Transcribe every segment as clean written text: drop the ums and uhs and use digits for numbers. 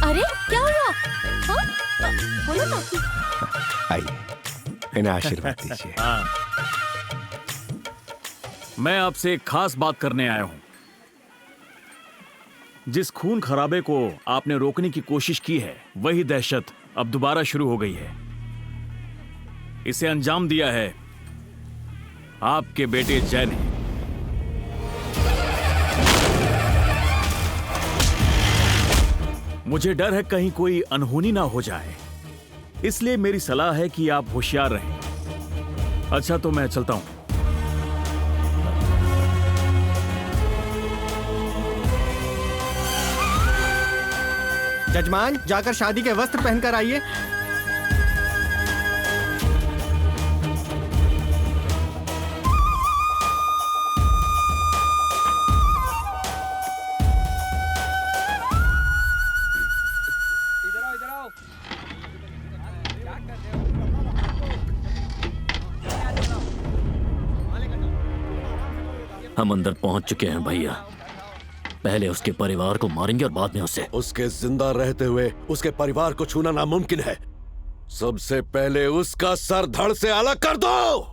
अरे क्या हुआ? हाँ? बोलो ना। आइए, इन्हें आशीर्वाद दीजिए। मैं आपसे एक खास बात करने आया हूं। जिस खून खराबे को आपने रोकने की कोशिश की है, वही दहशत अब दोबारा शुरू हो गई है। इसे अंजाम दिया है आपके बेटे जय ने। मुझे डर है कहीं कोई अनहोनी ना हो जाए, इसलिए मेरी सलाह है कि आप होशियार रहें। अच्छा, तो मैं चलता हूं। जजमान, जाकर शादी के वस्त्र पहनकर आइए। हम अंदर पहुंच चुके हैं भैया। पहले उसके परिवार को मारेंगे और बाद में उसे। उसके जिंदा रहते हुए उसके परिवार को छूना नामुमकिन है। सबसे पहले उसका सर धड़ से अलग कर दो।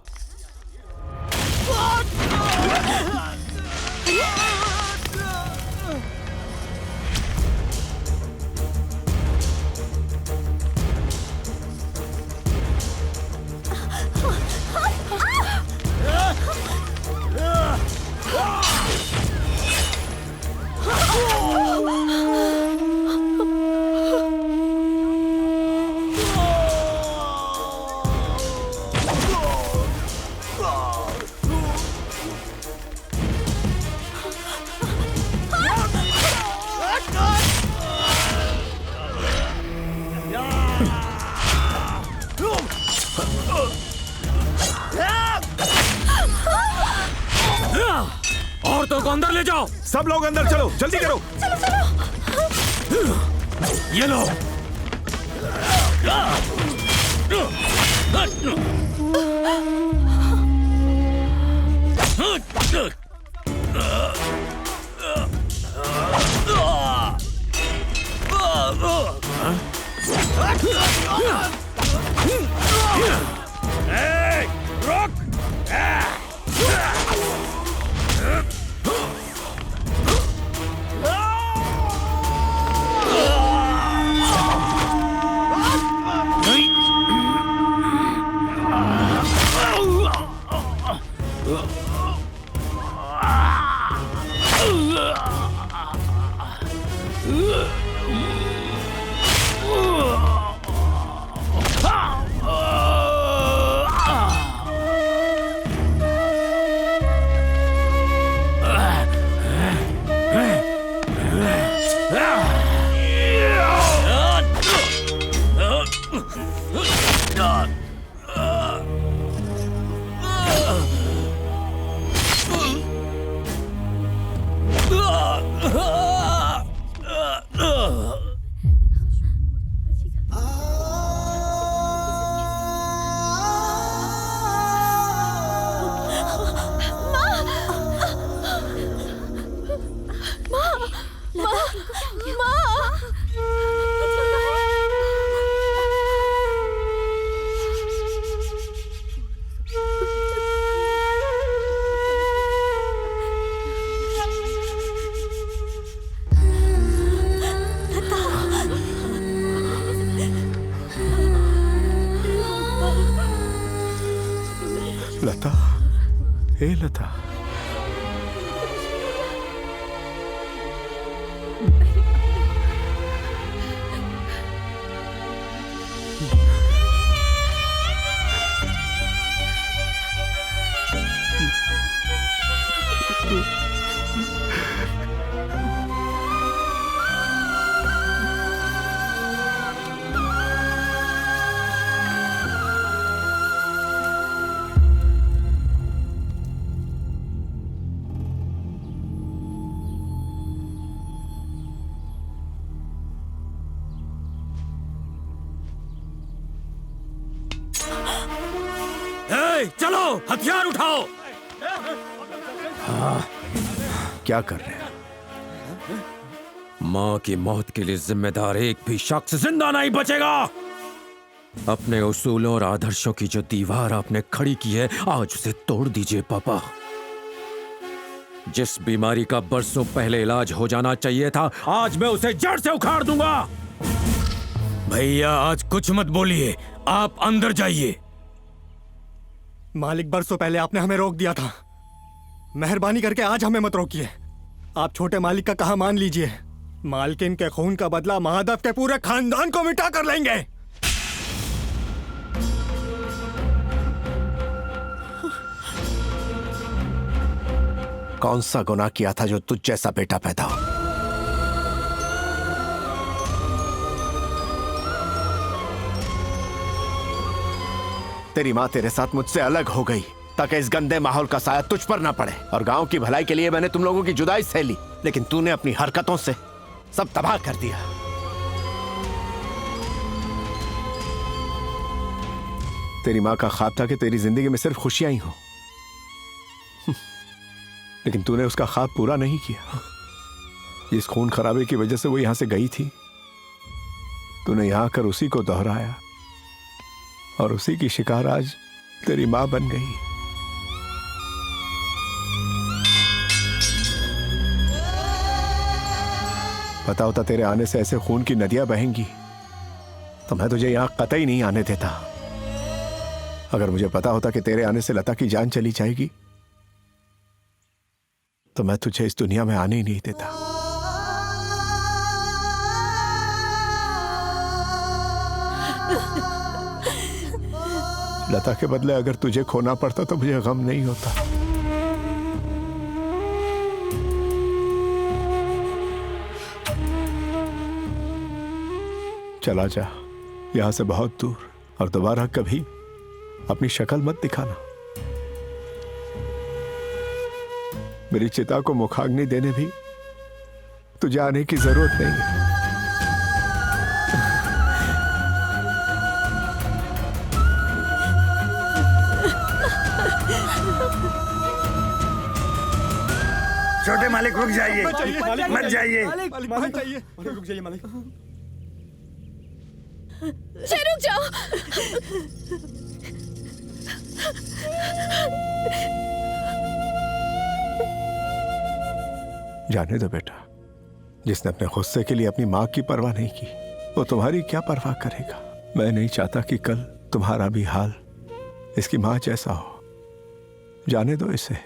औरतों को अंदर ले जाओ। सब लोग अंदर चलो, जल्दी करो। ये लो। रुक। लता, हे लता। चलो हथियार उठाओ। क्या कर रहे हैं? माँ की मौत के लिए जिम्मेदार एक भी शख्स जिंदा नहीं बचेगा। अपने उसूलों और आदर्शों की जो दीवार आपने खड़ी की है, आज उसे तोड़ दीजिए पापा। जिस बीमारी का बरसों पहले इलाज हो जाना चाहिए था, आज मैं उसे जड़ से उखाड़ दूंगा। भैया आज कुछ मत बोलिए, आप अंदर जाइए। मालिक, बरसों पहले आपने हमें रोक दिया था। मेहरबानी करके आज हमें मत रोकिए। आप छोटे मालिक का कहा मान लीजिए। मालकिन के खून का बदला महादेव के पूरे खानदान को मिटा कर लेंगे। कौन सा गुनाह किया था जो तुझ जैसा बेटा पैदा हो? तेरी माँ तेरे साथ मुझसे अलग हो गई ताकि इस गंदे माहौल का साया तुझ पर ना पड़े, और गांव की भलाई के लिए मैंने तुम लोगों की जुदाई सह ली, लेकिन तूने अपनी हरकतों से सब तबाह कर दिया। तेरी माँ का ख्वाब था कि तेरी जिंदगी में सिर्फ खुशियां ही हो, लेकिन तूने उसका ख्वाब पूरा नहीं किया। जिस खून खराबे की वजह से वो यहां से गई थी, तूने यहां आकर उसी को दोहराया, और उसी की शिकार आज तेरी मां बन गई। पता होता तेरे आने से ऐसे खून की नदियां बहेंगी तो मैं तुझे यहां कतई नहीं आने देता। अगर मुझे पता होता कि तेरे आने से लता की जान चली जाएगी तो मैं तुझे इस दुनिया में आने ही नहीं देता। लता के बदले अगर तुझे खोना पड़ता तो मुझे गम नहीं होता। चला जा यहां से बहुत दूर, और दोबारा कभी अपनी शक्ल मत दिखाना। मेरी चिता को मुखाग्नि देने भी तुझे आने की जरूरत नहीं है। छोटे मालिक रुक जाइए, मत जाइए। रुक जाइए मालिक। रुक जाओ। जाने दो बेटा, जिसने अपने गुस्से के लिए अपनी मां की परवाह नहीं की, वो तुम्हारी क्या परवाह करेगा। मैं नहीं चाहता कि कल तुम्हारा भी हाल इसकी मां जैसा हो। जाने दो इसे।